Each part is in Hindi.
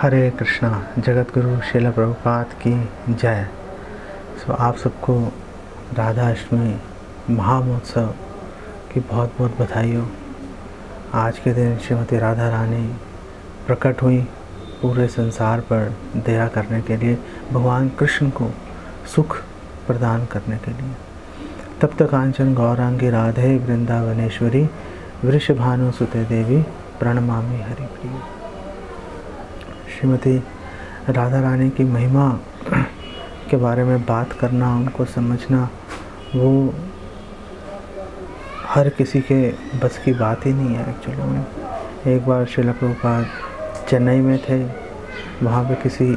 हरे कृष्णा। जगत गुरु श्रील प्रभुपाद की जय। आप सबको राधा अष्टमी महामहोत्सव की बहुत बहुत बधाई हो। आज के दिन श्रीमती राधा रानी प्रकट हुई पूरे संसार पर दया करने के लिए, भगवान कृष्ण को सुख प्रदान करने के लिए। तप्त कांचन गौरांगी राधे वृंदावनेश्वरी वृषभानु सुते देवी प्रणमामि हरिप्रिय। श्रीमती राधा रानी की महिमा के बारे में बात करना, उनको समझना, वो हर किसी के बस की बात ही नहीं है एक्चुअली में। एक बार श्रील प्रभुपाद चेन्नई में थे, वहाँ पे किसी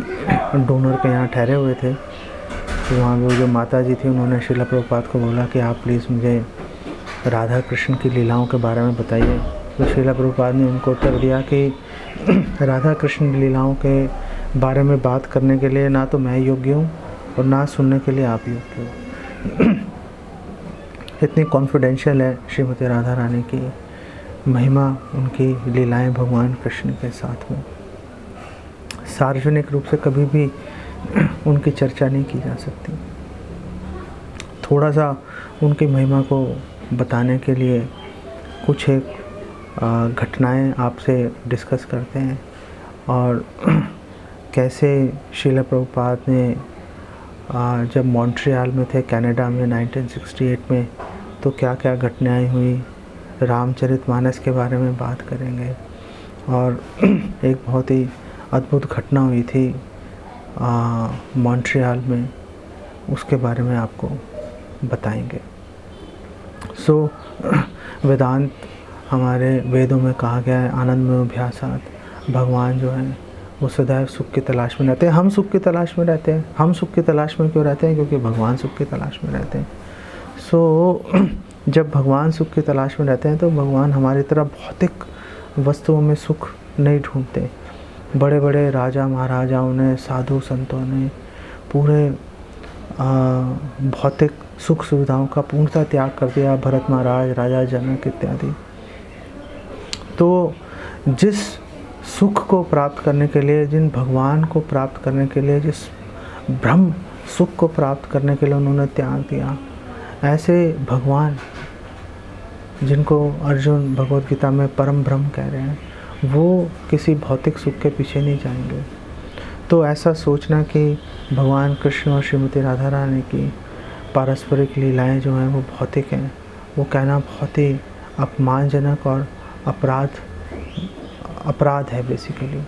डोनर के यहाँ ठहरे हुए थे। तो वहाँ पे जो माता जी थी, उन्होंने श्रील प्रभुपाद को बोला कि आप प्लीज़ मुझे राधा कृष्ण की लीलाओं के बारे में बताइए। तो श्रील प्रभुपाद ने उनको उत्तर दिया कि राधा कृष्ण की लीलाओं के बारे में बात करने के लिए ना तो मैं योग्य हूँ और ना सुनने के लिए आप योग्य हो। इतनी कॉन्फिडेंशियल है श्रीमती राधा रानी की महिमा, उनकी लीलाएं भगवान कृष्ण के साथ में। सार्वजनिक रूप से कभी भी उनकी चर्चा नहीं की जा सकती। थोड़ा सा उनकी महिमा को बताने के लिए कुछ एक घटनाएं आपसे डिस्कस करते हैं, और कैसे श्रील प्रभुपाद ने जब मॉन्ट्रियल में थे कनाडा में 1968 में, तो क्या क्या घटनाएं हुई, रामचरितमानस के बारे में बात करेंगे। और एक बहुत ही अद्भुत घटना हुई थी मॉन्ट्रियल में, उसके बारे में आपको बताएंगे। वेदांत, हमारे वेदों में कहा गया है, आनंद में अभ्यासात, भगवान जो है वो सदैव सुख की तलाश में रहते हैं। हम सुख की तलाश में रहते हैं। हम सुख की तलाश में क्यों रहते हैं? क्योंकि भगवान सुख की तलाश में रहते हैं। जब भगवान सुख की तलाश में रहते हैं तो भगवान हमारी तरह भौतिक वस्तुओं में सुख नहीं ढूंढते। बड़े बड़े राजा महाराजाओं ने, साधु संतों ने पूरे भौतिक सुख सुविधाओं का पूर्णतः त्याग कर दिया। भरत महाराज, राजा जनक इत्यादि। तो जिस सुख को प्राप्त करने के लिए, जिन भगवान को प्राप्त करने के लिए, जिस ब्रह्म सुख को प्राप्त करने के लिए उन्होंने त्याग दिया, ऐसे भगवान जिनको अर्जुन भगवद गीता में परम ब्रह्म कह रहे हैं, वो किसी भौतिक सुख के पीछे नहीं जाएंगे। तो ऐसा सोचना कि भगवान कृष्ण और श्रीमती राधा रानी की पारस्परिक लीलाएं जो हैं वो भौतिक हैं, वो कहना बहुत ही अपमानजनक और अपराध है बेसिकली।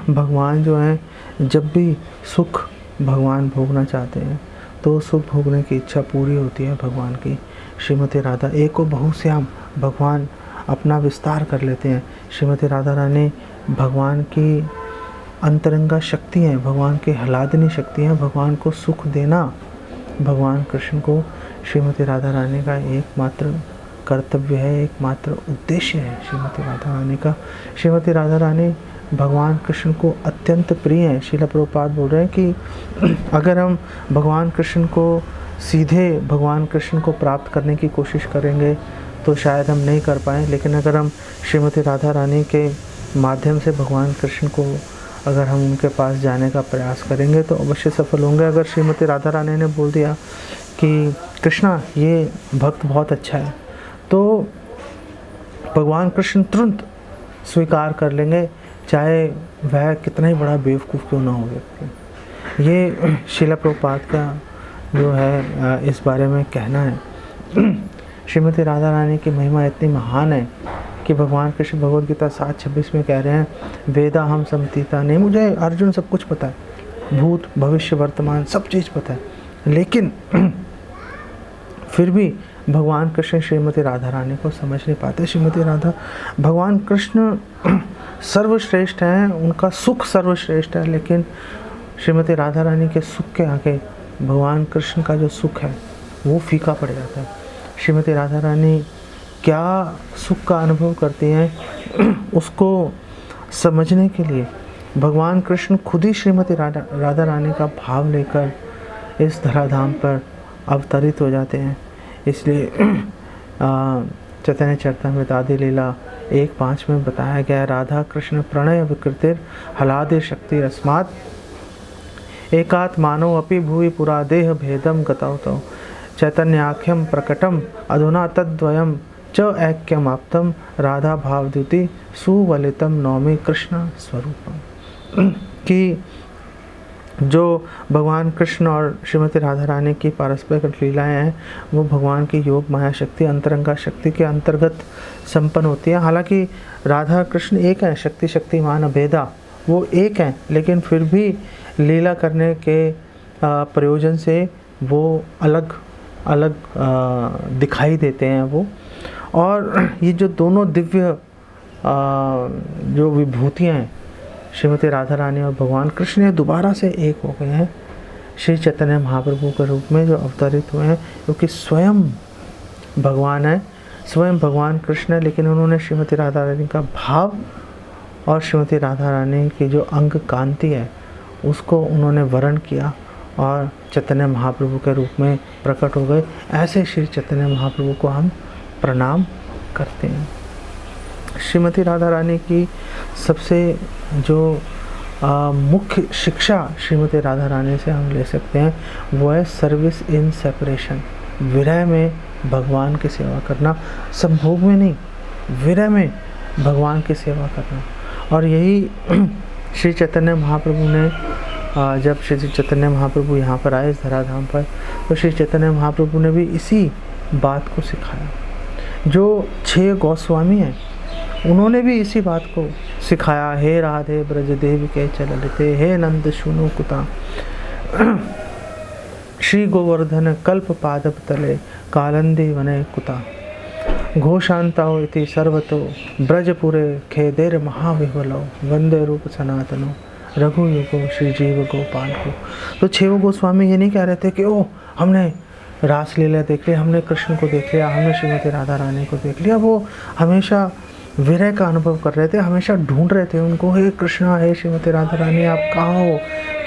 भगवान जो हैं, जब भी सुख भगवान भोगना चाहते हैं तो सुख भोगने की इच्छा पूरी होती है भगवान की। श्रीमती राधा एको बहुश्याम, भगवान अपना विस्तार कर लेते हैं। श्रीमती राधा रानी भगवान की अंतरंगा शक्ति हैं, भगवान की हलादनी शक्ति हैं। भगवान को सुख देना भगवान कृष्ण को श्रीमती राधा रानी का एकमात्र कर्तव्य है, एकमात्र उद्देश्य है श्रीमती राधा रानी का। श्रीमती राधा रानी भगवान कृष्ण को अत्यंत प्रिय हैं। श्रील प्रभुपाद बोल रहे हैं कि अगर हम भगवान कृष्ण को सीधे भगवान कृष्ण को प्राप्त करने की कोशिश करेंगे तो शायद हम नहीं कर पाएँ, लेकिन अगर हम श्रीमती राधा रानी के माध्यम से भगवान कृष्ण को अगर हम उनके पास जाने का प्रयास करेंगे तो अवश्य सफल होंगे। अगर श्रीमती राधा रानी ने बोल दिया कि कृष्णा ये भक्त बहुत अच्छा है, तो भगवान कृष्ण तुरंत स्वीकार कर लेंगे, चाहे वह कितना ही बड़ा बेवकूफ़ क्यों ना हो व्यक्ति। ये श्रील प्रभुपाद का जो है इस बारे में कहना है। श्रीमती राधा रानी की महिमा इतनी महान है कि भगवान कृष्ण भगवद गीता 7:26 में कह रहे हैं, वेदा हम समतीता नहीं, मुझे अर्जुन सब कुछ पता है, भूत भविष्य वर्तमान सब चीज़ पता है, लेकिन फिर भी भगवान कृष्ण श्रीमती राधा रानी को समझ नहीं पाते। श्रीमती राधा, भगवान कृष्ण सर्वश्रेष्ठ हैं, उनका सुख सर्वश्रेष्ठ है, लेकिन श्रीमती राधा रानी के सुख के आगे भगवान कृष्ण का जो सुख है वो फीका पड़ जाता है। श्रीमती राधा रानी क्या सुख का अनुभव करती हैं, उसको समझने के लिए भगवान कृष्ण खुद ही श्रीमती राधा रानी का भाव लेकर इस धराधाम पर अवतरित हो जाते हैं। इसलिए चैतन्य चरितामृत आदि लीला 1:5 में बताया गया है, राधा कृष्ण प्रणय विकृतिर हलादे शक्ति रस्मात् एकात् मानव अपि भुवि पुरा देह भेदम गतौ तौ चैतन्याख्यम प्रकटम अधुना तद्वयम च ऐक्यम आप्तम राधा भावद्युति सुवलितम नौमी कृष्ण स्वरूपम। कि जो भगवान कृष्ण और श्रीमती राधा रानी की पारस्परिक लीलाएं हैं वो भगवान की योग माया शक्ति अंतरंगा शक्ति के अंतर्गत संपन्न होती है। हालांकि राधा कृष्ण एक हैं, शक्ति शक्तिमान अभेदा वो एक हैं, लेकिन फिर भी लीला करने के प्रयोजन से वो अलग अलग दिखाई देते हैं वो। और ये जो दोनों दिव्य जो विभूतियाँ हैं श्रीमती राधा रानी और भगवान कृष्ण ये दोबारा से एक हो गए हैं श्री चैतन्य महाप्रभु के रूप में जो अवतरित हुए हैं, क्योंकि स्वयं भगवान है, स्वयं भगवान कृष्ण है, लेकिन उन्होंने श्रीमती राधा रानी का भाव और श्रीमती राधा रानी की जो अंग कांति है उसको उन्होंने वर्ण किया और चैतन्य महाप्रभु के रूप में प्रकट हो गए। ऐसे श्री चैतन्य महाप्रभु को हम प्रणाम करते हैं। श्रीमती राधा रानी की सबसे जो मुख्य शिक्षा श्रीमती राधा रानी से हम ले सकते हैं वो है सर्विस इन सेपरेशन, विरह में भगवान की सेवा करना, संभोग में नहीं, विरह में भगवान की सेवा करना। और यही श्री चैतन्य महाप्रभु ने जब श्री चैतन्य महाप्रभु यहाँ पर आए इस धराधाम पर, तो श्री चैतन्य महाप्रभु ने भी इसी बात को सिखाया। जो 6 गोस्वामी हैं उन्होंने भी इसी बात को सिखाया, हे राधे ब्रज देव के चलते, हे नंद सुनो कुता, श्री गोवर्धन कल्प पादप तले कालंदी वने कुता, घोषांताओ इति सर्वतो ब्रजपुरे खेदेर महाविह्वलो, वंदे रूप सनातनो रघु युगो श्री जीव गोपाल को। तो 6 गोस्वामी ये नहीं कह रहे थे कि ओ हमने रासलीला देख लिया, हमने कृष्ण को देख लिया, हमने श्रीमती राधा रानी को देख लिया। वो हमेशा विरह का अनुभव कर रहे थे, हमेशा ढूंढ रहे थे उनको, हे कृष्णा, हे श्रीमती राधा रानी आप कहाँ हो,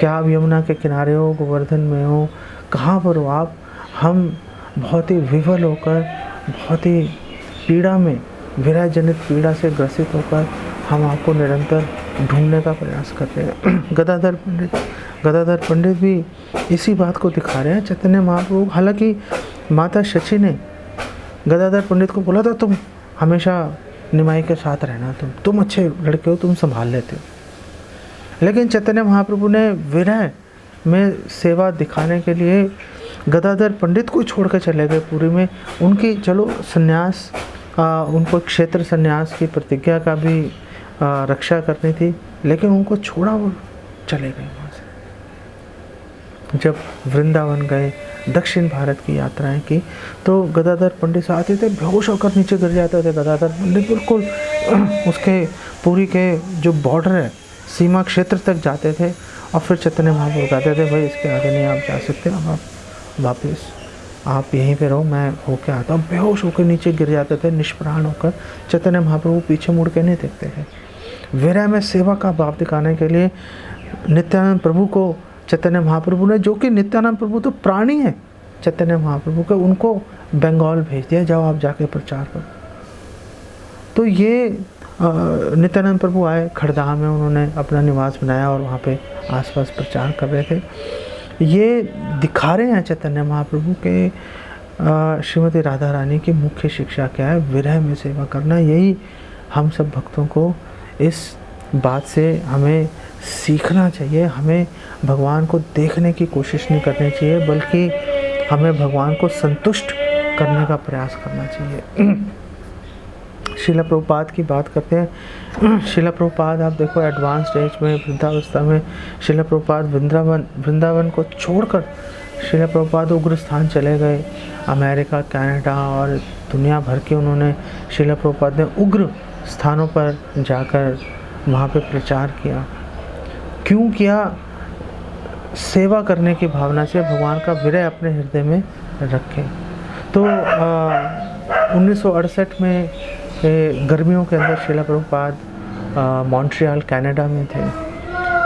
क्या आप यमुना के किनारे हो, गोवर्धन में हो, कहाँ पर हो आप। हम बहुत ही विह्वल होकर, बहुत ही पीड़ा में, विरह जनित पीड़ा से ग्रसित होकर हम आपको निरंतर ढूंढने का प्रयास कर रहे हैं। गदाधर पंडित भी इसी बात को दिखा रहे हैं। चैतन्य महाप्रभु, हालांकि माता शची ने गदाधर पंडित को बोला था तुम हमेशा निमाई के साथ रहना, तुम अच्छे लड़के हो, तुम संभाल लेते हो। लेकिन चैतन्य महाप्रभु ने विरह में सेवा दिखाने के लिए गदाधर पंडित को छोड़ कर चले गए पुरी में। उनकी चलो संन्यास, उनको क्षेत्र संन्यास की प्रतिज्ञा का भी रक्षा करनी थी, लेकिन उनको छोड़ा, वो चले गए वहाँ से। जब वृंदावन गए, दक्षिण भारत की यात्राएं की, तो गदाधर पंडित से आते थे, बेहोश होकर नीचे गिर जाते थे। गदाधर पंडित बिल्कुल उसके पुरी के जो बॉर्डर है, सीमा क्षेत्र तक जाते थे और फिर चैतन्य महाप्रभु कहते थे भाई इसके आगे नहीं आप जा सकते, अब आप वापस आप यहीं पे रहो, मैं होके आता हूँ। बेहोश होकर नीचे गिर जाते थे, निष्प्राण होकर। चैतन्य महाप्रभु पीछे मुड़ के नहीं देखते थे। विरह में सेवा का भाव दिखाने के लिए नित्यानंद प्रभु को चैतन्य महाप्रभु ने, जो कि नित्यानंद प्रभु तो प्राणी है चैतन्य महाप्रभु के, उनको बंगाल भेज दिया, जाओ आप जाके प्रचार करो। तो ये नित्यानंद प्रभु आए खड़दाह में, उन्होंने अपना निवास बनाया और वहाँ पे आसपास प्रचार कर रहे थे। ये दिखा रहे हैं चैतन्य महाप्रभु के श्रीमती राधा रानी की मुख्य शिक्षा क्या है, विरह में सेवा करना। यही हम सब भक्तों को इस बात से हमें सीखना चाहिए। हमें भगवान को देखने की कोशिश नहीं करनी चाहिए, बल्कि हमें भगवान को संतुष्ट करने का प्रयास करना चाहिए। शिला प्रभुपाद की बात करते हैं। शिला प्रभुपाद आप देखो एडवांस स्टेज में, वृद्धावस्था में, शिला प्रभुपाद वृंदावन को छोड़कर शिला प्रभुपाद उग्र स्थान चले गए। अमेरिका, कनाडा और दुनिया भर के उन्होंने, शिला प्रभुपाद ने उग्र स्थानों पर जाकर वहाँ पे प्रचार किया। क्यों किया? सेवा करने की भावना से, भगवान का विरह अपने हृदय में रखें। तो 1968 में गर्मियों के अंदर शिला प्रभुपाद मॉन्ट्रियल कनाडा में थे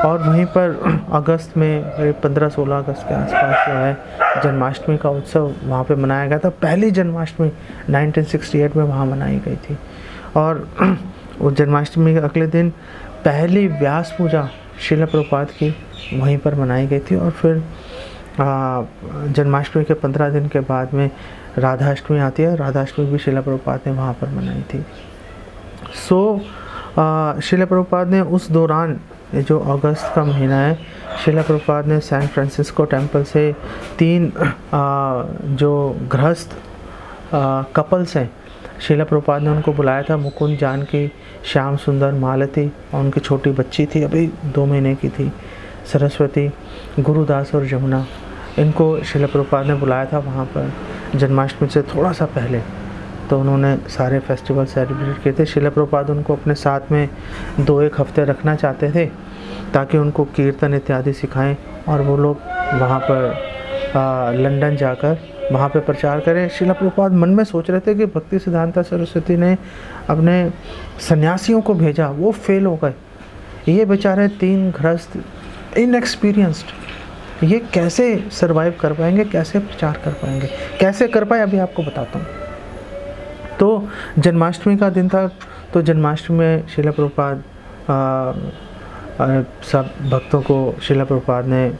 और वहीं पर अगस्त में 15-16 अगस्त के आसपास जो है जन्माष्टमी का उत्सव वहाँ पे मनाया गया था। पहली जन्माष्टमी 1968 में वहाँ मनाई गई थी। और उस जन्माष्टमी के अगले दिन पहली व्यास पूजा श्रील प्रभुपाद की वहीं पर मनाई गई थी। और फिर जन्माष्टमी के 15 दिन के बाद में राधाष्टमी आती है। राधाष्टमी भी श्रील प्रभुपाद ने वहाँ पर मनाई थी। श्रील प्रभुपाद ने उस दौरान, ये जो अगस्त का महीना है, श्रील प्रभुपाद ने सैन फ्रांसिस्को टेम्पल से 3 जो गृहस्थ कपल्स हैं, श्रील प्रभुपाद ने उनको बुलाया था। मुकुंद, जानकी, श्याम सुंदर, मालती, और उनकी छोटी बच्ची थी, अभी 2 महीने की थी, सरस्वती, गुरुदास और जमुना। इनको श्रील प्रभुपाद ने बुलाया था वहाँ पर जन्माष्टमी से थोड़ा सा पहले। तो उन्होंने सारे फेस्टिवल सेलिब्रेट किए थे। श्रील प्रभुपाद उनको अपने साथ में 2-1 हफ्ते रखना चाहते थे ताकि उनको कीर्तन इत्यादि सिखाएं और वो लोग वहाँ पर लंदन जाकर वहाँ पे प्रचार करें। श्रील प्रभुपाद मन में सोच रहे थे कि भक्ति सिद्धांता सरस्वती ने अपने सन्यासियों को भेजा, वो फेल हो गए। ये बेचारे 3 गृहस्थ इनएक्सपीरियंस्ड, ये कैसे सरवाइव कर पाएंगे, कैसे प्रचार कर पाएंगे, कैसे कर पाए, अभी आपको बताता हूँ। तो जन्माष्टमी का दिन था। तो जन्माष्टमी में श्रील प्रभुपाद सब भक्तों को श्रील प्रभुपाद ने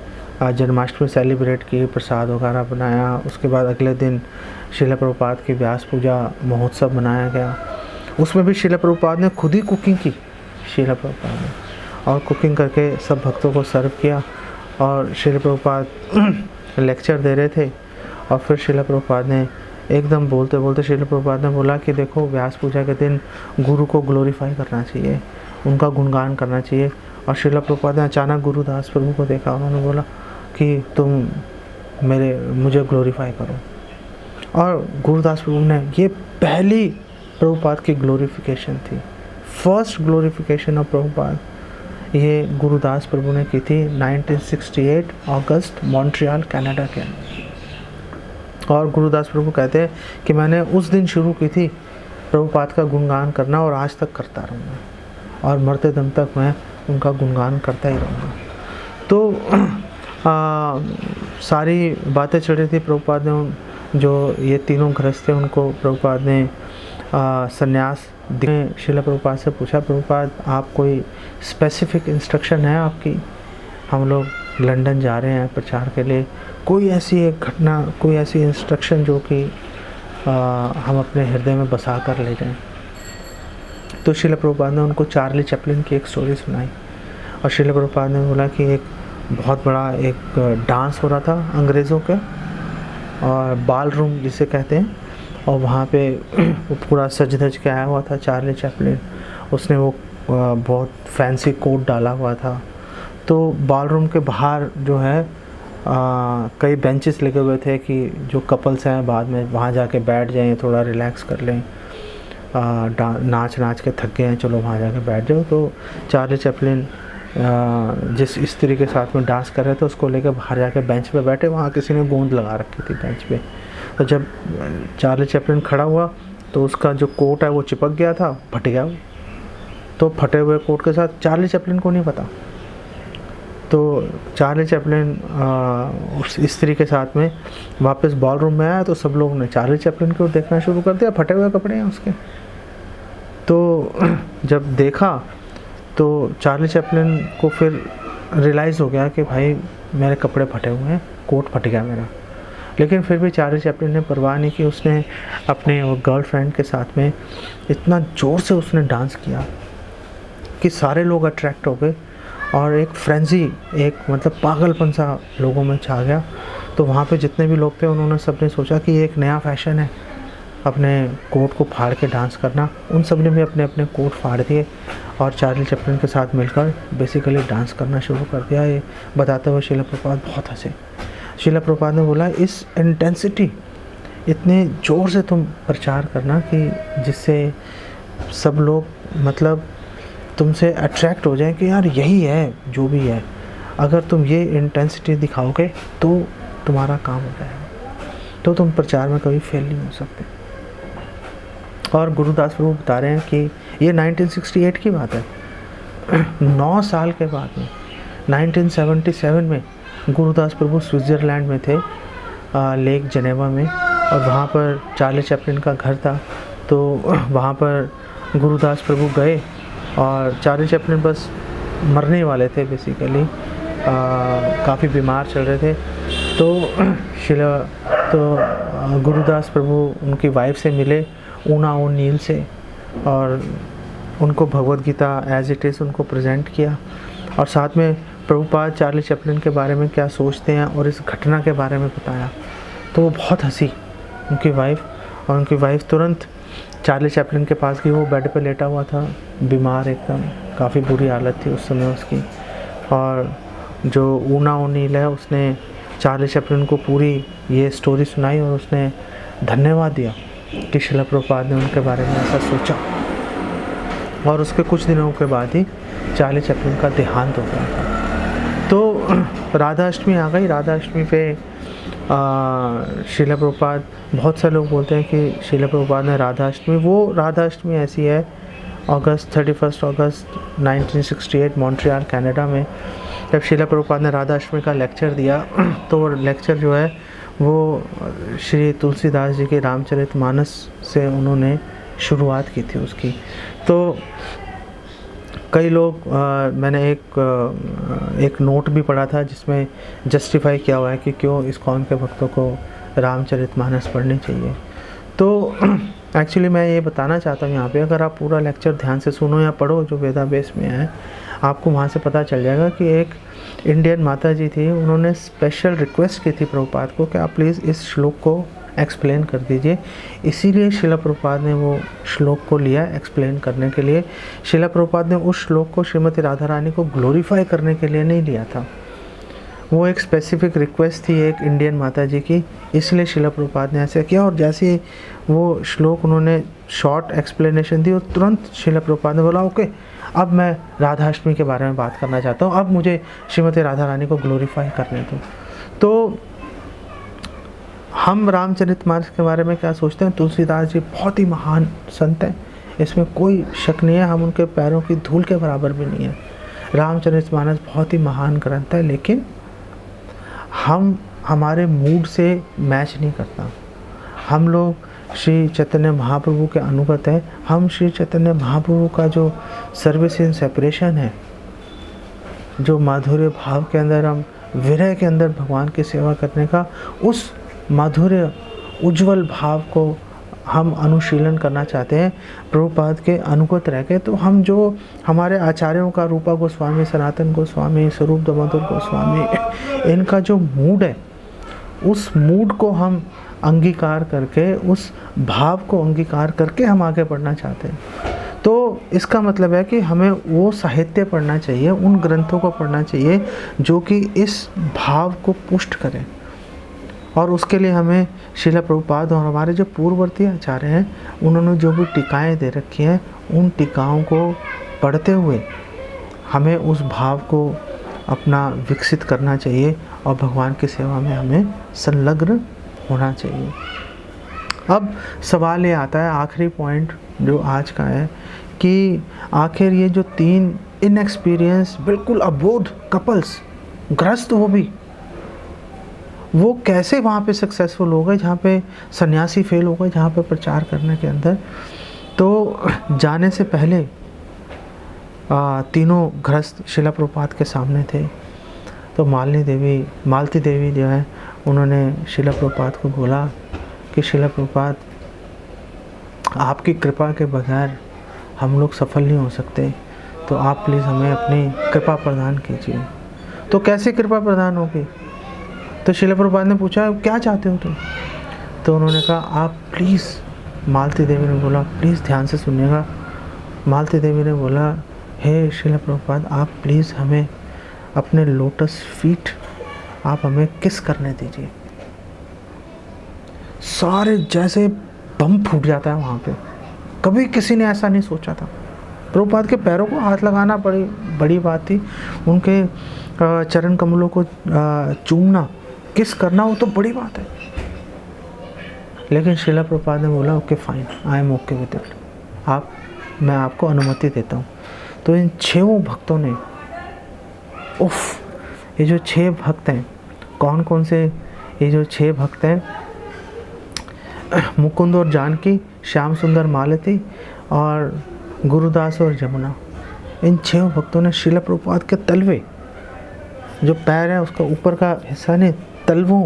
जन्माष्टमी सेलिब्रेट की, प्रसाद वगैरह बनाया। उसके बाद अगले दिन श्रील प्रभुपाद की व्यास पूजा महोत्सव मनाया गया। उसमें भी श्रील प्रभुपाद ने खुद ही कुकिंग की, श्रील प्रभुपाद ने, और कुकिंग करके सब भक्तों को सर्व किया। और श्रील प्रभुपाद लेक्चर दे रहे थे और फिर श्रील प्रभुपाद ने एकदम बोलते बोलते श्रील प्रभुपाद ने बोला कि देखो, व्यास पूजा के दिन गुरु को ग्लोरीफाई करना चाहिए, उनका गुणगान करना चाहिए। और श्रील प्रभुपाद ने अचानक गुरुदास प्रभु को देखा, उन्होंने बोला कि तुम मुझे ग्लोरीफाई करो। और गुरुदास प्रभु ने, ये पहली प्रभुपाद की ग्लोरीफिकेशन थी, फर्स्ट ग्लोरीफिकेशन ऑफ प्रभुपाद, ये गुरुदास प्रभु ने की थी 1968 अगस्त, मॉन्ट्रियल कनाडा के। और गुरुदास प्रभु कहते हैं कि मैंने उस दिन शुरू की थी प्रभुपाद का गुणगान करना और आज तक करता रहूँगा और मरते दम तक मैं उनका गुणगान करता ही रहूँगा। तो सारी बातें चल रही थी। प्रभुपाद ने, जो ये 3 गृहस्थ थे, उनको प्रभुपाद ने संन्यास दिए। श्रील प्रभुपाद से पूछा, प्रभुपाद आप कोई स्पेसिफिक इंस्ट्रक्शन है आपकी, हम लोग लंदन जा रहे हैं प्रचार के लिए, कोई ऐसी एक घटना, कोई ऐसी इंस्ट्रक्शन जो कि हम अपने हृदय में बसा कर ले जाएं। तो श्रील प्रभुपाद ने उनको चार्ली चैपलिन की एक स्टोरी सुनाई। और श्रील प्रभुपाद ने बोला कि एक बहुत बड़ा एक डांस हो रहा था अंग्रेज़ों के, और बाल रूम जिसे कहते हैं, और वहाँ पे वो पूरा सज धज के आया हुआ था चार्ली चैपलिन। उसने वो बहुत फैंसी कोट डाला हुआ था। तो बाल रूम के बाहर जो है कई बेंचेस लगे हुए थे कि जो कपल्स हैं बाद में वहाँ जाके बैठ जाएं, थोड़ा रिलैक्स कर लें, नाच के थक गए हैं, चलो वहाँ जाके बैठ जाओ। तो चार्ली चैपलिन जिस स्त्री के साथ में डांस कर रहे थे उसको लेकर बाहर जाके बेंच पे बैठे। वहाँ किसी ने गोंद लगा रखी थी बेंच पे। तो जब चार्ली चैपलिन खड़ा हुआ तो उसका जो कोट है वो चिपक गया था, फट गया वो। तो फटे हुए कोट के साथ चार्ली चैपलिन को नहीं पता। तो चार्ली चैपलिन उस स्त्री के साथ में वापस बॉल रूम में आया तो सब लोगों ने चार्ली चैपलिन को देखना शुरू कर दिया, फटे हुए कपड़े हैं उसके। तो जब देखा तो चार्ली चैपलिन को फिर रियलाइज़ हो गया कि भाई मेरे कपड़े फटे हुए हैं, कोट फट गया मेरा। लेकिन फिर भी चार्ली चैपलिन ने परवाह नहीं की। उसने अपने वो गर्लफ्रेंड के साथ में इतना ज़ोर से उसने डांस किया कि सारे लोग अट्रैक्ट हो गए और एक फ्रेंजी, एक मतलब पागलपन सा लोगों में छा गया। तो वहाँ पे जितने भी लोग थे उन्होंने सबने सोचा कि ये एक नया फैशन है अपने कोट को फाड़ के डांस करना। उन सब ने भी अपने अपने कोट फाड़ दिए और चार्ली चैपलिन के साथ मिलकर बेसिकली डांस करना शुरू कर दिया। ये बताते हुए श्रील प्रभुपाद बहुत हंसे। श्रील प्रभुपाद ने बोला, इस इंटेंसिटी, इतने ज़ोर से तुम प्रचार करना कि जिससे सब लोग मतलब तुमसे अट्रैक्ट हो जाएं कि यार यही है जो भी है। अगर तुम ये इंटेंसिटी दिखाओगे तो तुम्हारा काम हो जाएगा, तो तुम प्रचार में कभी फेल नहीं हो सकते। और गुरुदास प्रभु बता रहे हैं कि ये 1968 की बात है। 9 साल के बाद में 1977 में गुरुदास प्रभु स्विट्ज़रलैंड में थे, लेक जेनेवा में, और वहाँ पर चार्ली चैपलिन का घर था। तो वहाँ पर गुरुदास प्रभु गए और चार्ली चैपलिन बस मरने वाले थे बेसिकली, काफ़ी बीमार चल रहे थे। तो गुरुदास प्रभु उनकी वाइफ से मिले, ऊना ओनील से, और उनको Bhagavad Gita as it is उनको प्रेजेंट किया, और साथ में प्रभुपाद चार्ली चैपलिन के बारे में क्या सोचते हैं और इस घटना के बारे में बताया। तो वो बहुत हंसी उनकी वाइफ, और उनकी वाइफ तुरंत चार्ली चैपलिन के पास गई। वो बेड पे लेटा हुआ था, बीमार एकदम, काफ़ी बुरी हालत थी उस समय उसकी। और जो ऊना ओनील है उसने चार्ली चैपलिन को पूरी ये स्टोरी सुनाई और उसने धन्यवाद दिया कि शिला प्रभुपाद ने उनके बारे में ऐसा सोचा। और उसके कुछ दिनों के बाद ही चार्ली चैपलिन का देहांत हो गया था। तो राधा अष्टमी आ गई। राधा अष्टमी पे शिला प्रभुपाद, बहुत से लोग बोलते हैं कि शिला प्रभुपाद ने राधा अष्टमी, वो राधा अष्टमी ऐसी है 31 अगस्त 1968 मॉन्ट्रियल कनाडा में जब शिला प्रभुपाद ने राधा अष्टमी का लेक्चर दिया। तो वो लेक्चर जो है वो श्री तुलसीदास जी के रामचरितमानस से उन्होंने शुरुआत की थी उसकी। तो कई लोग मैंने एक नोट भी पढ़ा था जिसमें जस्टिफाई किया हुआ है कि क्यों इस्कॉन के भक्तों को रामचरितमानस पढ़नी चाहिए। तो एक्चुअली मैं ये बताना चाहता हूँ यहाँ पे, अगर आप पूरा लेक्चर ध्यान से सुनो या पढ़ो जो वेदाबेस में है, आपको वहाँ से पता चल जाएगा कि एक इंडियन माता जी थी, उन्होंने स्पेशल रिक्वेस्ट की थी प्रभुपाद को कि आप प्लीज़ इस श्लोक को एक्सप्लेन कर दीजिए। इसीलिए शिला प्रभुपाद ने वो श्लोक को लिया एक्सप्लेन करने के लिए। शिला प्रभुपाद ने उस श्लोक को श्रीमती राधा रानी को ग्लोरीफाई करने के लिए नहीं लिया था, वो एक स्पेसिफिक रिक्वेस्ट थी एक इंडियन माता जी की, इसलिए शिला प्रभुपाद ने ऐसे किया। और जैसे वो श्लोक उन्होंने शॉर्ट एक्सप्लेनेशन दी और तुरंत शिला प्रभुपाद ने बोला ओके, अब मैं राधाष्टमी के बारे में बात करना चाहता हूँ, अब मुझे श्रीमती राधा रानी को ग्लोरीफाई करने दो। तो हम रामचरितमानस के बारे में क्या सोचते हैं? तुलसीदास जी बहुत ही महान संत हैं, इसमें कोई शक नहीं है, हम उनके पैरों की धूल के बराबर भी नहीं है। रामचरितमानस बहुत ही महान ग्रंथ है, लेकिन हमारे मूड से मैच नहीं करता। हम लोग श्री चैतन्य महाप्रभु के अनुगत हैं, हम श्री चैतन्य महाप्रभु का जो सर्विस इन सेपरेशन है, जो माधुर्य भाव के अंदर हम विरह के अंदर भगवान की सेवा करने का, उस माधुर्य उज्जवल भाव को हम अनुशीलन करना चाहते हैं प्रभुपाद के अनुगत रह के। तो हम जो हमारे आचार्यों का, रूपा गोस्वामी, सनातन गोस्वामी, स्वरूप दामोदर गोस्वामी, इनका जो मूड है, उस मूड को हम अंगीकार करके, उस भाव को अंगीकार करके हम आगे बढ़ना चाहते हैं। तो इसका मतलब है कि हमें वो साहित्य पढ़ना चाहिए, उन ग्रंथों को पढ़ना चाहिए जो कि इस भाव को पुष्ट करें। और उसके लिए हमें श्रील प्रभुपाद और हमारे जो पूर्ववर्ती आचार्य हैं, उन्होंने जो भी टीकाएँ दे रखी हैं, उन टीकाओं को पढ़ते हुए हमें उस भाव को अपना विकसित करना चाहिए और भगवान की सेवा में हमें संलग्न होना चाहिए। अब सवाल ये आता है, आखिरी पॉइंट जो आज का है, कि आखिर ये जो 3 इनएक्सपीरियंस बिल्कुल अबोध कपल्स, ग्रस्त वो कैसे वहाँ पे सक्सेसफुल हो गए, जहाँ पे सन्यासी फेल हो गए, जहाँ पे प्रचार करने के अंदर। तो जाने से पहले तीनों गृहस्थ शिला प्रभुपाद के सामने थे। तो मालती देवी जो है, उन्होंने शिला प्रभुपाद को बोला कि शिला प्रभुपाद, आपकी कृपा के बगैर हम लोग सफल नहीं हो सकते, तो आप प्लीज़ हमें अपनी कृपा प्रदान कीजिए। तो कैसे कृपा प्रदान होगी? तो शिला प्रभुपाद ने पूछा, क्या चाहते हो तुम? तो उन्होंने कहा, आप प्लीज़, मालती देवी ने बोला, प्लीज़ ध्यान से सुनिएगा। मालती देवी ने बोला, हे शिला प्रभुपाद, आप प्लीज़ हमें अपने लोटस फीट आप हमें किस करने दीजिए। सारे जैसे बम फूट जाता है वहाँ पे, कभी किसी ने ऐसा नहीं सोचा था। प्रभुपाद के पैरों को हाथ लगाना बड़ी बात थी, उनके चरण कमलों को चूमना, किस करना, वो तो बड़ी बात है। लेकिन शिला प्रभुपाद ने बोला, okay fine, I am okay with it, मैं आपको अनुमति देता हूँ। तो इन 6 भक्तों ने, ये जो 6 भक्त हैं, कौन कौन से? ये जो 6 भक्त हैं, मुकुंद और जानकी, श्याम सुंदर मालती और गुरुदास और जमुना, इन 6 भक्तों ने श्रील प्रभुपाद के तलवे, जो पैर है उसका ऊपर का हिस्सा ने, तलवों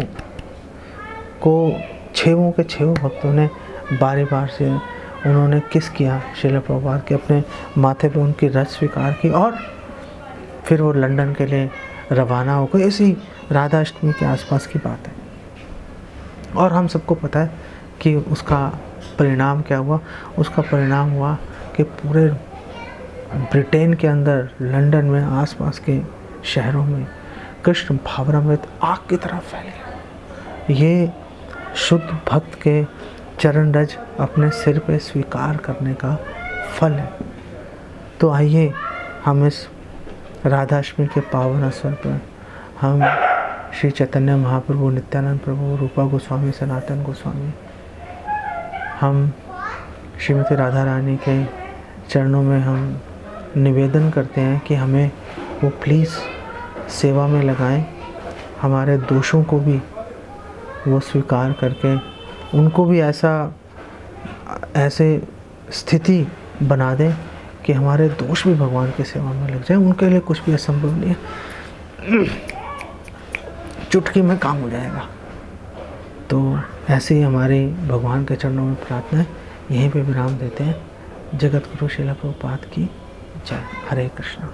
को 6 के 6 भक्तों ने बारी बार से उन्होंने किस किया श्रील प्रभुपाद के अपने माथे पे, उनकी रज स्वीकार की और फिर वो लंदन के लिए रवाना हो गए। ऐसी राधा अष्टमी के आसपास की बात है और हम सबको पता है कि उसका परिणाम क्या हुआ। उसका परिणाम हुआ कि पूरे ब्रिटेन के अंदर, लंदन में, आसपास के शहरों में कृष्ण भावनामृत आग की तरह फैल गया। ये शुद्ध भक्त के चरण रज अपने सिर पे स्वीकार करने का फल है। तो आइए हम इस राधाष्टमी के पावन अवसर पर हम श्री चैतन्य महाप्रभु, नित्यानंद प्रभु, रूपा गोस्वामी, सनातन गोस्वामी, हम श्रीमती राधा रानी के चरणों में हम निवेदन करते हैं कि हमें वो प्लीज़ सेवा में लगाएं, हमारे दोषों को भी वो स्वीकार करके उनको भी ऐसे स्थिति बना दें कि हमारे दोष भी भगवान की सेवा में लग जाए। उनके लिए कुछ भी असंभव नहीं है, चुटकी में काम हो जाएगा। तो ऐसे ही हमारी भगवान के चरणों में प्रार्थना है। यहीं पे विराम देते हैं। जगत गुरु श्रील प्रभुपाद की जय। हरे कृष्णा।